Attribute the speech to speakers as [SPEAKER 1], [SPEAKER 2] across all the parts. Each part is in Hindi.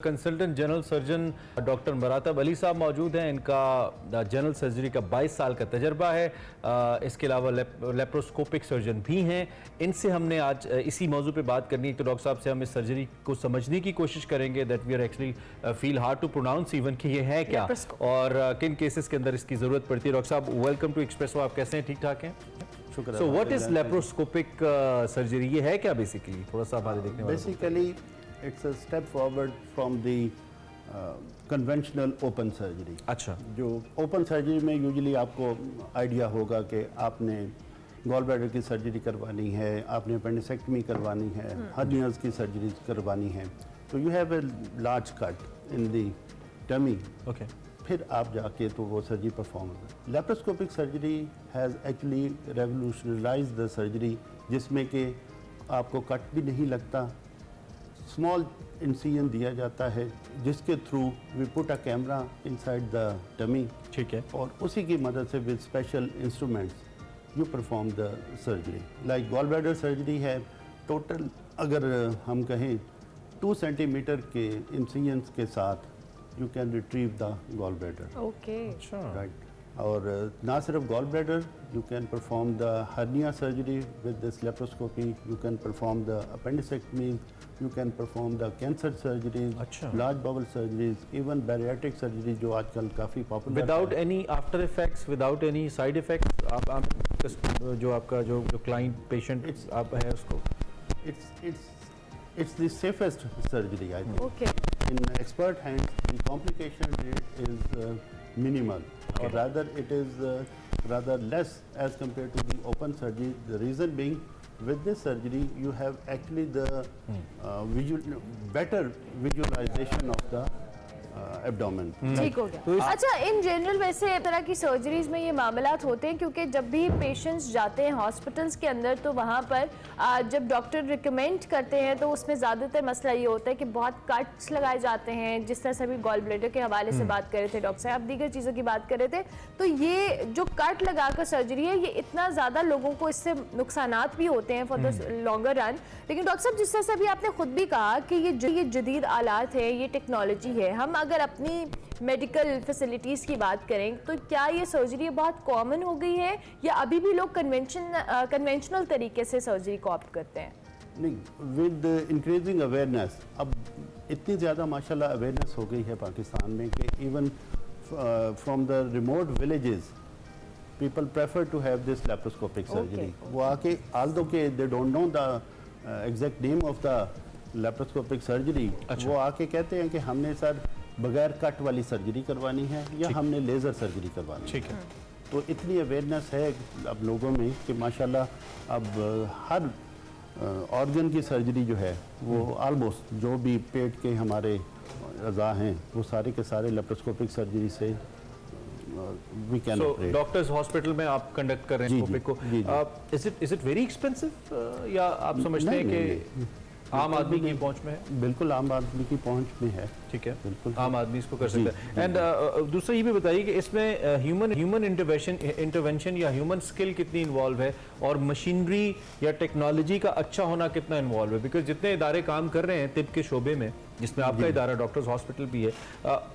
[SPEAKER 1] Consultant general surgeon doctor Maratab Ali साहब मौजूद हैं। इनका जनरल सर्जरी का 22 साल का तजर्बा है। इसके अलावा लेप्रोस्कोपिक सर्जन भी हैं। इनसे हमने आज इसी मौजू पे बात करनी है। तो डॉक्टर साहब से हम इस सर्जरी को समझने की कोशिश करेंगे that we are actually feel hard to pronounce even कि ये है क्या और किन केसेस के अंदर इसकी ज़रूरत पड़ती है। डॉक्टर साहब वेलकम टू एक्सप्रेसो। आप कैसे हैं? ठीक ठाक हैं?
[SPEAKER 2] शुक्र।
[SPEAKER 1] So what is laparoscopic surgery? ये है क्या बेसिकली? थोड़ा सा हमारे देखने वाले।
[SPEAKER 2] Basically it's a step forward from the conventional open surgery.
[SPEAKER 1] अच्छा,
[SPEAKER 2] जो ओपन सर्जरी में यूजुअली आपको आइडिया होगा कि आपने गॉल ब्लैडर की सर्जरी करवानी है, आपने अपेंडिसेक्टमी करवानी है, हर्नियाज की सर्जरी करवानी है, तो you have a large cut in the tummy.
[SPEAKER 1] Okay,
[SPEAKER 2] फिर आप जाके तो वो सर्जरी परफॉर्म होगा। Laparoscopic surgery has actually revolutionise the surgery, जिसमें कि आपको कट भी नहीं लगता, स्मॉल इंसिजन दिया जाता है जिसके through we put a camera inside the tummy.
[SPEAKER 1] ठीक है।
[SPEAKER 2] और उसी की मदद से with special instruments you perform the surgery. Like gall bladder surgery है, टोटल अगर हम कहें 2 सेंटीमीटर के इंसिजन्स के साथ you can retrieve the gall bladder.
[SPEAKER 1] Okay, अच्छा,
[SPEAKER 2] राइट। और ना सिर्फ gall bladder, you can perform the hernia surgery with this laparoscopy, you can perform the appendicectomy, you can perform the cancer surgeries,
[SPEAKER 1] अच्छा,
[SPEAKER 2] large bowel surgeries, even bariatric surgery जो आजकल काफ़ी popular.
[SPEAKER 1] Without any after effects, without any side effects, आप जो आपका जो क्लाइंट पेशेंट आप है उसको
[SPEAKER 2] it's the safest surgery I think.
[SPEAKER 3] Okay.
[SPEAKER 2] In expert hands the complication rate is minimal, or rather it is rather less as compared to the open surgery. The reason being, with this surgery you have actually the better visualization of the abdomen.
[SPEAKER 3] ठीक हो गया। अच्छा, इन जनरल वैसे तरह की सर्जरीज में ये मामलात होते हैं क्योंकि जब भी पेशेंट्स जाते हैं हॉस्पिटल्स के अंदर तो वहाँ पर जब डॉक्टर रिकमेंड करते हैं तो उसमें ज़्यादातर मसला ये होता है कि बहुत कट्स लगाए जाते हैं, जिस तरह से अभी गॉल ब्लैडर के हवाले से बात कर रहे थे डॉक्टर साहब, दीगर चीज़ों की बात कर रहे थे। तो ये जो कट लगाकर सर्जरी है ये इतना ज़्यादा लोगों को इससे नुकसानात भी होते हैं फॉर द लॉन्गर रन। लेकिन डॉक्टर साहब, जिस तरह से अभी आपने खुद भी कहा कि ये जदीद आलात है, ये टेक्नोलॉजी है, हम अगर अपनी मेडिकल फैसिलिटीज़ की बात करें तो क्या ये सर्जरी बहुत कॉमन हो गई है या अभी भी लोग कन्वेंशनल तरीके से सर्जरी को ऑप्ट करते हैं?
[SPEAKER 2] नहीं, विद इंक्रीजिंग अवेयरनेस अब इतनी ज़्यादा माशाल्लाह अवेयरनेस हो गई है पाकिस्तान में कि even from the remote villages people prefer to have this laparoscopic surgery. वो आके आल्दो के they don't know the exact name of the laparoscopic surgery, वो आके कहते हैं कि हमने सर बगैर कट वाली सर्जरी करवानी है या हमने लेज़र सर्जरी करवानी है।
[SPEAKER 1] ठीक है।
[SPEAKER 2] तो इतनी अवेयरनेस है अब लोगों में कि माशाल्लाह अब हर ऑर्गन की सर्जरी जो है वो ऑलमोस्ट जो भी पेट के हमारे अज़ा हैं वो सारे के सारे लेप्रोस्कोपिक सर्जरी से we can operate.
[SPEAKER 1] Doctors hospital में आप कंडक्ट कर रहे हैं स्कोपिक को। इज इट वेरी एक्सपेंसिव या आप समझते हैं कि आम आदमी की पहुंच में है?
[SPEAKER 2] बिल्कुल आम आदमी की पहुंच में है।
[SPEAKER 1] ठीक है,
[SPEAKER 2] बिल्कुल
[SPEAKER 1] आम आदमी इसको कर सकता है। एंड दूसरा ये भी बताइए कि इसमें ह्यूमन इंटरवेंशन या ह्यूमन स्किल कितनी इन्वॉल्व है और मशीनरी या टेक्नोलॉजी का अच्छा होना कितना इन्वॉल्व है? बिकॉज जितने इदारे काम कर रहे हैं तिब के शोबे में, जिसमें आपका इदारा डॉक्टर्स हॉस्पिटल भी है,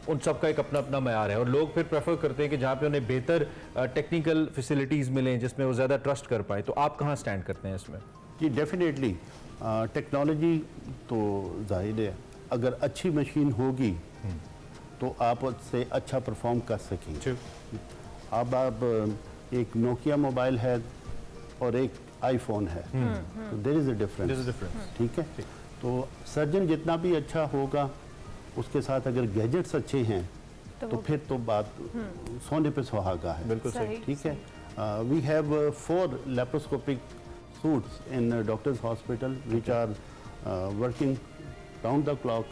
[SPEAKER 1] उन सब का एक अपना अपना मयार है और लोग फिर प्रेफर करते हैं कि जहाँ पे उन्हें बेहतर टेक्निकल फैसिलिटीज़ मिलें जिसमें वो ज़्यादा ट्रस्ट कर पाए। तो आप कहाँ स्टैंड करते हैं इसमें?
[SPEAKER 2] जी डेफिनेटली टेक्नोलॉजी तो जाहिर है अगर अच्छी मशीन होगी तो आप उससे अच्छा परफॉर्म कर सकेंगे। अब आप एक नोकिया मोबाइल है और एक आईफोन है, तो देयर इज अ डिफरेंस। ठीक है। तो सर्जन जितना भी अच्छा होगा उसके साथ अगर गैजेट्स अच्छे हैं तो फिर तो बात सोने पे सुहागा है।
[SPEAKER 1] बिल्कुल सही।
[SPEAKER 2] ठीक है। We have 4 laparoscopic suits in doctor's hospital which are working round the clock,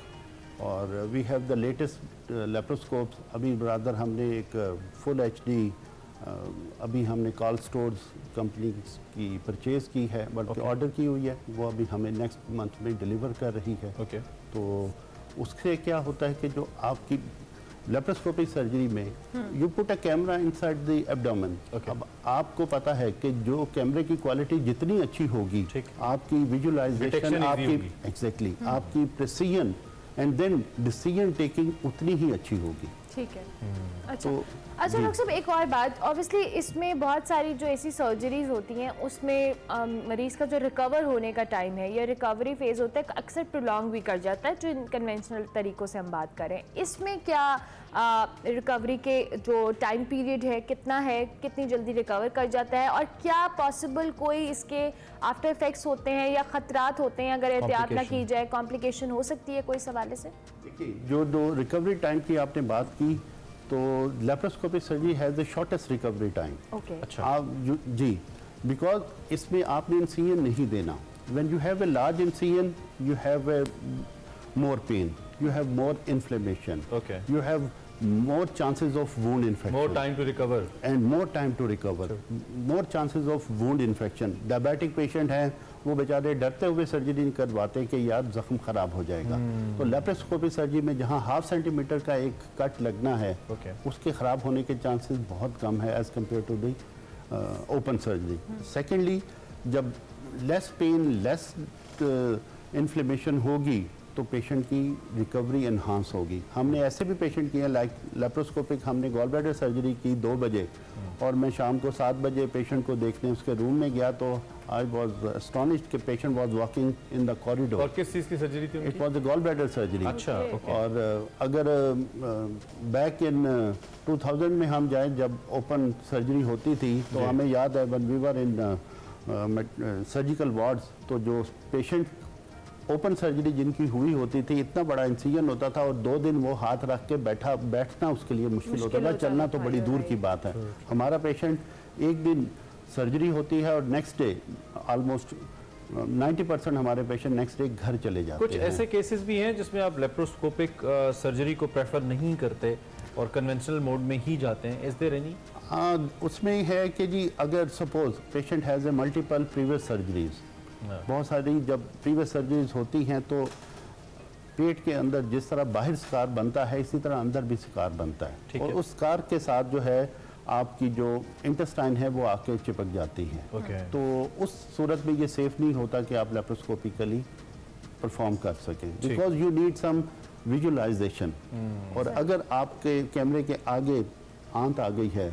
[SPEAKER 2] और we have the latest laparoscopes। अभी ब्रादर हमने एक full HD अभी हमने कॉल स्टोर्स कंपनी की परचेज़ की है, बल्कि ऑर्डर की हुई है, वो अभी हमें नेक्स्ट मंथ में डिलीवर कर रही है। तो उससे क्या होता है कि जो आपकी लेप्रोस्कोपिक सर्जरी में you put a camera inside the abdomen. अब आपको पता है कि जो कैमरे की क्वालिटी जितनी अच्छी होगी, आपकी विजुअलाइजेशन, आपकी एग्जैक्टली आपकी precision and then decision taking उतनी ही अच्छी होगी।
[SPEAKER 3] ठीक है। अच्छा
[SPEAKER 2] तो
[SPEAKER 3] अच्छा डॉक्टर साहब, एक और बात, ऑब्वियसली इसमें बहुत सारी जो ऐसी सर्जरीज होती हैं उसमें मरीज़ का जो रिकवर होने का टाइम है या रिकवरी फेज़ होता है अक्सर प्रोलॉन्ग भी कर जाता है, जो कन्वेंशनल तरीक़ों से हम बात करें। इसमें क्या रिकवरी के जो टाइम पीरियड है कितना है, कितनी जल्दी रिकवर कर जाता है, और क्या पॉसिबल कोई इसके आफ्टर इफेक्ट्स होते हैं या ख़तरात होते हैं अगर एहतियात ना की जाए, कॉम्प्लिकेशन हो सकती है कोई इस हवाले से?
[SPEAKER 2] देखिए, जो रिकवरी टाइम की आपने बात की, तो laparoscopic surgery has the shortest recovery time.
[SPEAKER 3] Okay.
[SPEAKER 1] अच्छा।
[SPEAKER 2] आप जी, बिकॉज इसमें आपने इंसिजन नहीं देना। When you have a large incision you have A more pen, you have more inflammation,
[SPEAKER 1] Okay.
[SPEAKER 2] You have more chances of wound infection.
[SPEAKER 1] More time to recover.
[SPEAKER 2] And more time to recover. More chances of wound infection. Diabetic patient हैं, वो बेचारे डरते हुए सर्जरी नहीं करवाते कि यार जख्म खराब हो जाएगा। तो लेप्रोस्कोपिक सर्जरी में जहाँ 0.5 सेंटीमीटर का एक कट लगना है,
[SPEAKER 1] Okay.
[SPEAKER 2] उसके खराब होने के चांसेस बहुत कम है as compare to the open surgery. Secondly, जब लेस पेन, लेस इन्फ्लेमेशन होगी तो पेशेंट की रिकवरी एनहांस होगी। हमने ऐसे भी पेशेंट किए, लाइक लेप्रोस्कोपिक हमने गॉल ब्लैडर सर्जरी की 2 बजे, और मैं शाम को 7 बजे पेशेंट को देखने उसके रूम में गया तो आई वॉज एस्टॉनिश्ड कि patient was walking in the corridor.
[SPEAKER 1] और किस चीज़ की सर्जरी थी
[SPEAKER 2] इट
[SPEAKER 1] उनकी?
[SPEAKER 2] Was the gall bladder surgery.
[SPEAKER 1] अच्छा, ओके।
[SPEAKER 2] और अगर बैक इन 2000 में हम जाए जब ओपन सर्जरी होती थी तो हमें याद है when we were in surgical wards, तो जो पेशेंट ओपन सर्जरी जिनकी हुई होती थी, इतना बड़ा इंसिजन होता था और 2 दिन वो हाथ रख के बैठना उसके लिए मुश्किल होता था, चलना तो बड़ी दूर की बात है। हमारा पेशेंट एक दिन सर्जरी होती है और नेक्स्ट डे ऑलमोस्ट 90% हमारे पेशेंट नेक्स्ट डे घर चले जाते
[SPEAKER 1] कुछ
[SPEAKER 2] हैं।
[SPEAKER 1] ऐसे केसेस भी हैं जिसमें आप लेप्रोस्कोपिक सर्जरी को प्रेफर नहीं करते और कन्वेंशनल मोड में ही जाते हैं, इज देयर एनी?
[SPEAKER 2] उसमें है कि जी अगर suppose patient has a multiple previous surgeries, बहुत सारी जब प्रीवियस सर्जरीज होती हैं तो पेट के अंदर जिस तरह बाहर स्कार बनता है इसी तरह अंदर भी स्कार बनता है,
[SPEAKER 1] ठीक
[SPEAKER 2] और
[SPEAKER 1] है।
[SPEAKER 2] उस स्कार के साथ जो है आपकी जो इंटेस्टाइन है वो आके चिपक जाती है।
[SPEAKER 1] ओके।
[SPEAKER 2] तो उस सूरत में ये सेफ नहीं होता कि आप लेप्रोस्कोपिकली परफॉर्म कर सकें, because you need some visualisation. और अगर आपके कैमरे के आगे आंत आ गई है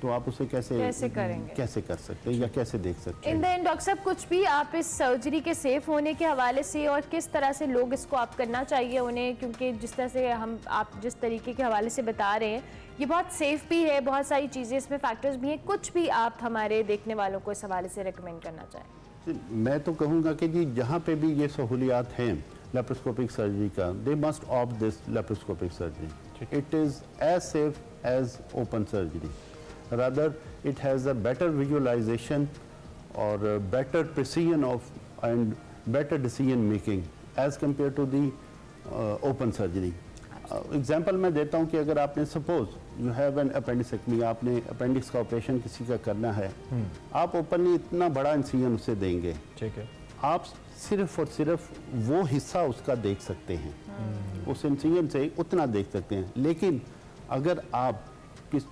[SPEAKER 2] तो आप उसे कैसे
[SPEAKER 3] करेंगे?
[SPEAKER 2] कैसे कर सकते हैं या कैसे देख सकते हैं?
[SPEAKER 3] इन द एंड डॉक्टर साहब, कुछ भी आप इस सर्जरी के सेफ होने के हवाले से और किस तरह से लोग इसको आप करना चाहिए उन्हें, क्योंकि जिस तरह से आप जिस तरीके के हवाले से बता रहे हैं ये बहुत सेफ भी है, बहुत सारी चीज़ें इसमें फैक्टर्स भी हैं, कुछ भी आप हमारे देखने वालों को इस हवाले से रिकमेंड करना चाहें?
[SPEAKER 2] मैं तो कहूँगा कि जी जहाँ पे भी ये सहूलियात हैं लेप्रोस्कोपिक सर्जरी का, they must opt this laparoscopic surgery. It is as safe as open surgery, rather it has a better visualization or better precision of and better decision making as compared to the open surgery. Example मैं देता हूँ कि अगर आपने सपोज यू हैव एन अपेंडिसेक्टमी, आपने अपेंडिक्स का ऑपरेशन किसी का करना है, आप ओपनली इतना बड़ा इंसिजन उसे देंगे,
[SPEAKER 1] ठीक है,
[SPEAKER 2] आप सिर्फ और सिर्फ वो हिस्सा उसका देख सकते हैं, उस इंसिजन से उतना देख सकते हैं। लेकिन अगर आप किस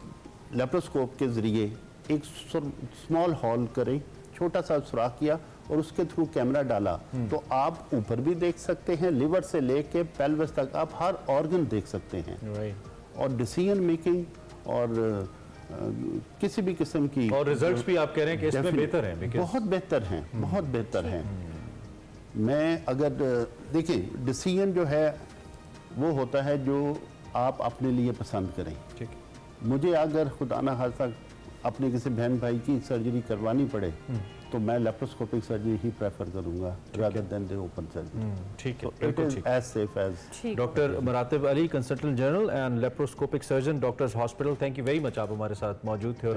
[SPEAKER 2] लेप्रोस्कोप के ज़रिए एक स्मॉल हॉल करें, छोटा सा सुराख किया और उसके थ्रू कैमरा डाला, तो आप ऊपर भी देख सकते हैं, लिवर से लेके पेल्विस तक आप हर ऑर्गन देख सकते हैं।
[SPEAKER 1] राइट।
[SPEAKER 2] और डिसीजन मेकिंग और किसी भी किस्म की,
[SPEAKER 1] और रिजल्ट्स भी आप कह रहे हैं कि इसमें बेहतर हैं, because-
[SPEAKER 2] बहुत बेहतर हैं, बहुत बेहतर हैं। मैं अगर देखिए, डिसीजन जो है वो होता है जो आप अपने लिए पसंद करें।
[SPEAKER 1] ठीक है।
[SPEAKER 2] मुझे अगर खुदा ना खास्ता अपने किसी बहन भाई की सर्जरी करवानी पड़े तो मैं लेप्रोस्कोपिक सर्जरी ही प्रेफर करूंगा rather than the open surgery.
[SPEAKER 1] ठीक है,
[SPEAKER 2] इट
[SPEAKER 1] बिल्कुल
[SPEAKER 2] इज
[SPEAKER 1] ठीक।
[SPEAKER 2] As safe as.
[SPEAKER 1] Doctor Maratib Ali, consultant general and laparoscopic surgeon, doctors hospital, thank you very much, आप हमारे साथ मौजूद थे।